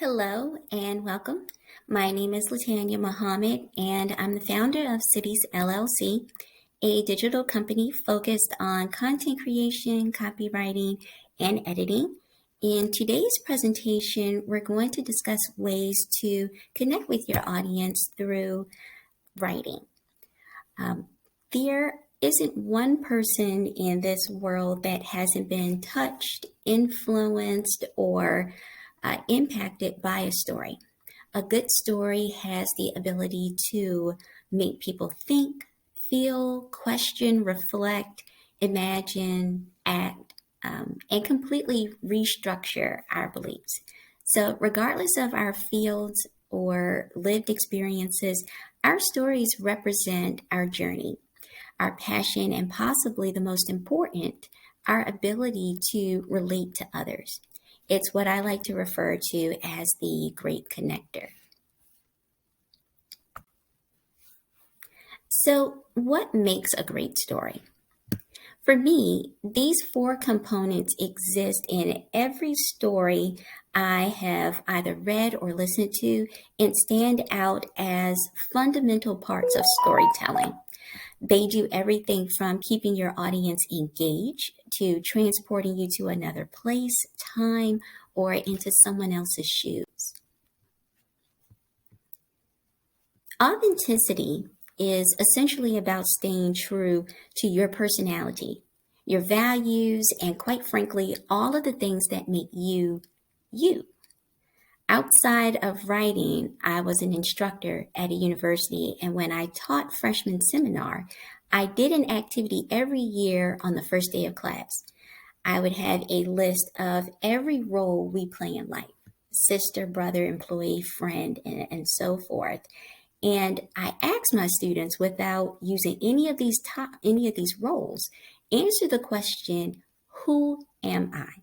Hello and welcome. My name is Latanya Muhammad, and I'm the founder of Cities LLC, a digital company focused on content creation, copywriting, and editing. In today's presentation, we're going to discuss ways to connect with your audience through writing. Um, there isn't one person in this world that hasn't been touched, influenced, or impacted by a story. A good story has the ability to make people think, feel, question, reflect, imagine, act, and completely restructure our beliefs. So, regardless of our fields or lived experiences, our stories represent our journey, our passion, and possibly the most important, our ability to relate to others. It's what I like to refer to as the great connector. So, what makes a great story? For me, these four components exist in every story I have either read or listened to and stand out as fundamental parts of storytelling. They do everything from keeping your audience engaged to transporting you to another place, time, or into someone else's shoes. Authenticity is essentially about staying true to your personality, your values, and quite frankly, all of the things that make you you. Outside of writing, I was an instructor at a university, and when I taught freshman seminar, I did an activity every year on the first day of class. I would have a list of every role we play in life: sister, brother, employee, friend, and so forth. And I asked my students, without using any of these roles, answer the question, who am I?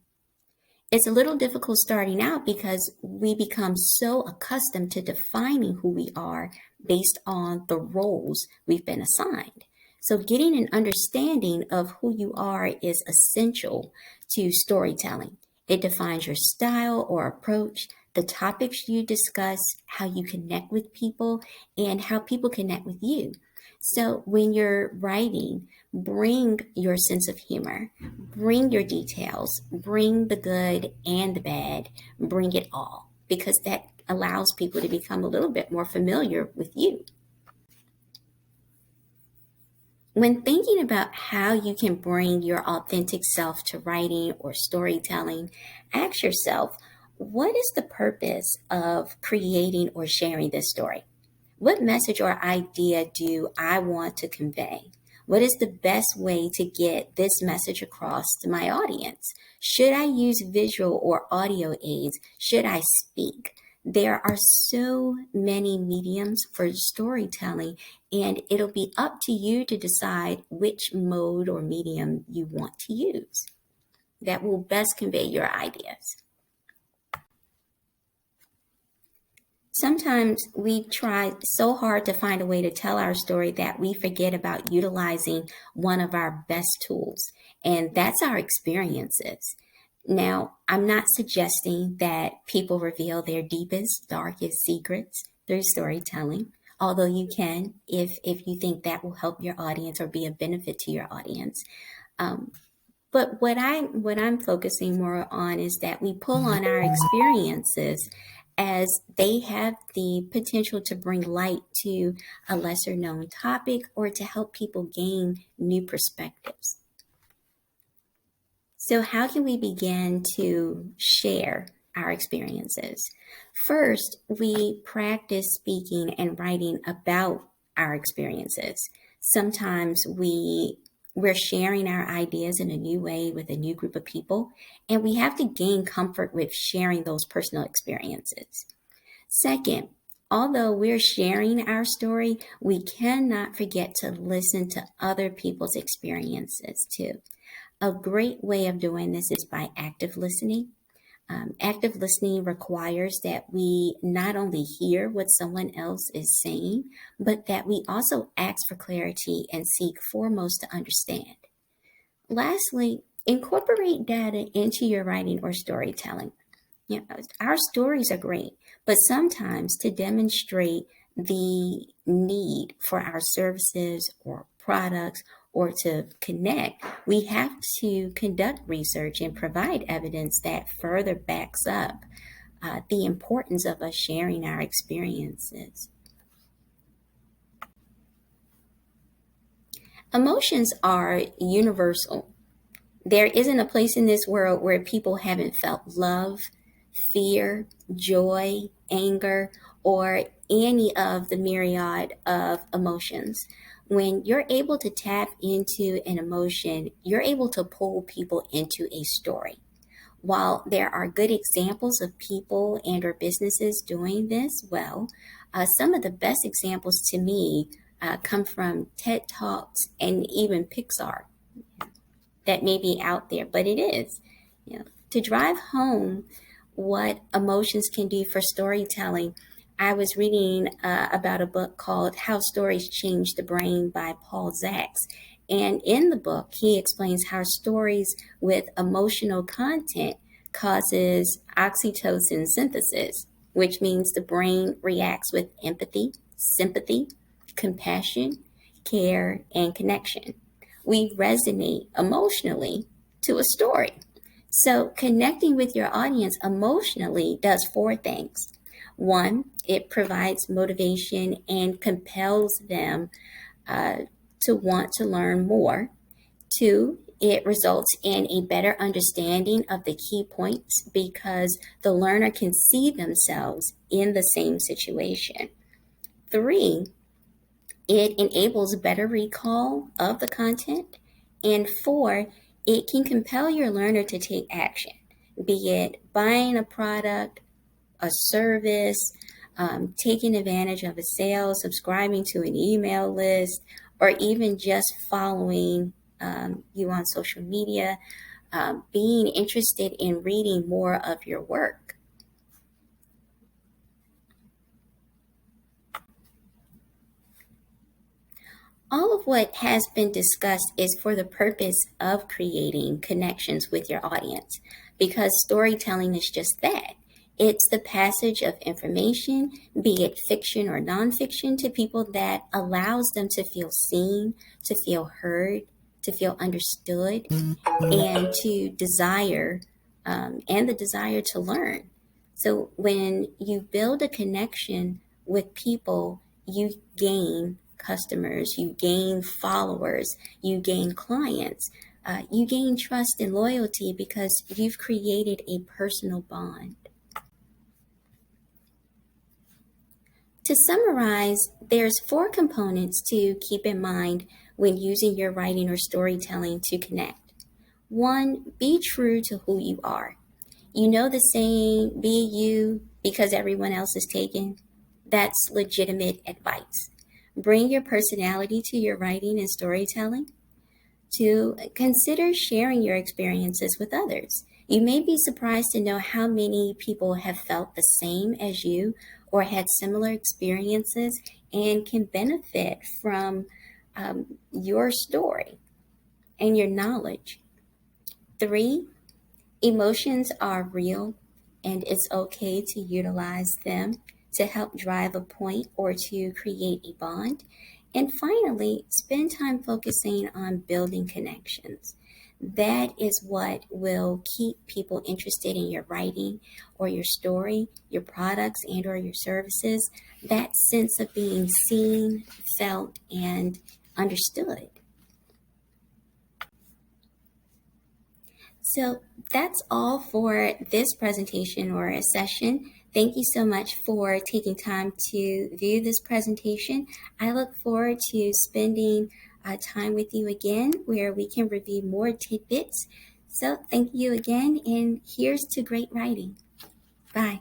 It's a little difficult starting out because we become so accustomed to defining who we are based on the roles we've been assigned. So, getting an understanding of who you are is essential to storytelling. It defines your style or approach, the topics you discuss, how you connect with people, and how people connect with you. So, when you're writing, bring your sense of humor, bring your details, bring the good and the bad, bring it all, because that allows people to become a little bit more familiar with you. When thinking about how you can bring your authentic self to writing or storytelling, ask yourself, what is the purpose of creating or sharing this story? What message or idea do I want to convey? What is the best way to get this message across to my audience? Should I use visual or audio aids? Should I speak? There are so many mediums for storytelling, and it'll be up to you to decide which mode or medium you want to use that will best convey your ideas. Sometimes we try so hard to find a way to tell our story that we forget about utilizing one of our best tools, and that's our experiences. Now, I'm not suggesting that people reveal their deepest, darkest secrets through storytelling, although you can if you think that will help your audience or be a benefit to your audience. Um, but what I'm focusing more on is that we pull on our experiences as they have the potential to bring light to a lesser known topic or to help people gain new perspectives. So, how can we begin to share our experiences? First, we practice speaking and writing about our experiences. Sometimes we're sharing our ideas in a new way with a new group of people, and we have to gain comfort with sharing those personal experiences. Second, although we're sharing our story, we cannot forget to listen to other people's experiences too. A great way of doing this is by active listening. Active listening requires that we not only hear what someone else is saying, but that we also ask for clarity and seek foremost to understand. Lastly, incorporate data into your writing or storytelling. Our stories are great, but sometimes to demonstrate the need for our services or products or to connect, we have to conduct research and provide evidence that further backs up the importance of us sharing our experiences. Emotions are universal. There isn't a place in this world where people haven't felt love, fear, joy, anger, or any of the myriad of emotions. When you're able to tap into an emotion, you're able to pull people into a story. While there are good examples of people and or businesses doing this well, some of the best examples to me come from TED Talks and even Pixar that may be out there, but it is. To drive home what emotions can do for storytelling, I was reading about a book called How Stories Change the Brain by Paul Zaks. And in the book, he explains how stories with emotional content causes oxytocin synthesis, which means the brain reacts with empathy, sympathy, compassion, care, and connection. We resonate emotionally to a story. So, connecting with your audience emotionally does four things. One, it provides motivation and compels them uh, to want to learn more. Two, it results in a better understanding of the key points because the learner can see themselves in the same situation. Three, it enables better recall of the content. And four, it can compel your learner to take action, be it buying a product, a service, taking advantage of a sale, subscribing to an email list, or even just following you on social media, being interested in reading more of your work. All of what has been discussed is for the purpose of creating connections with your audience because storytelling is just that. It's the passage of information, be it fiction or nonfiction, to people that allows them to feel seen, to feel heard, to feel understood, and to desire, and the desire to learn. So when you build a connection with people, you gain customers, you gain followers, you gain clients, you gain trust and loyalty because you've created a personal bond. To summarize, there's four components to keep in mind when using your writing or storytelling to connect. One, be true to who you are. You know the saying, be you because everyone else is taken? That's legitimate advice. Bring your personality to your writing and storytelling. Two, consider sharing your experiences with others. You may be surprised to know how many people have felt the same as you or had similar experiences and can benefit from your story and your knowledge. Three, emotions are real and it's okay to utilize them to help drive a point or to create a bond. And finally, spend time focusing on building connections. That is what will keep people interested in your writing or your story, your products and or your services, that sense of being seen, felt, and understood. So that's all for this presentation or a session. Thank you so much for taking time to view this presentation. I look forward to spending time with you again where we can review more tidbits. So thank you again, and here's to great writing. Bye.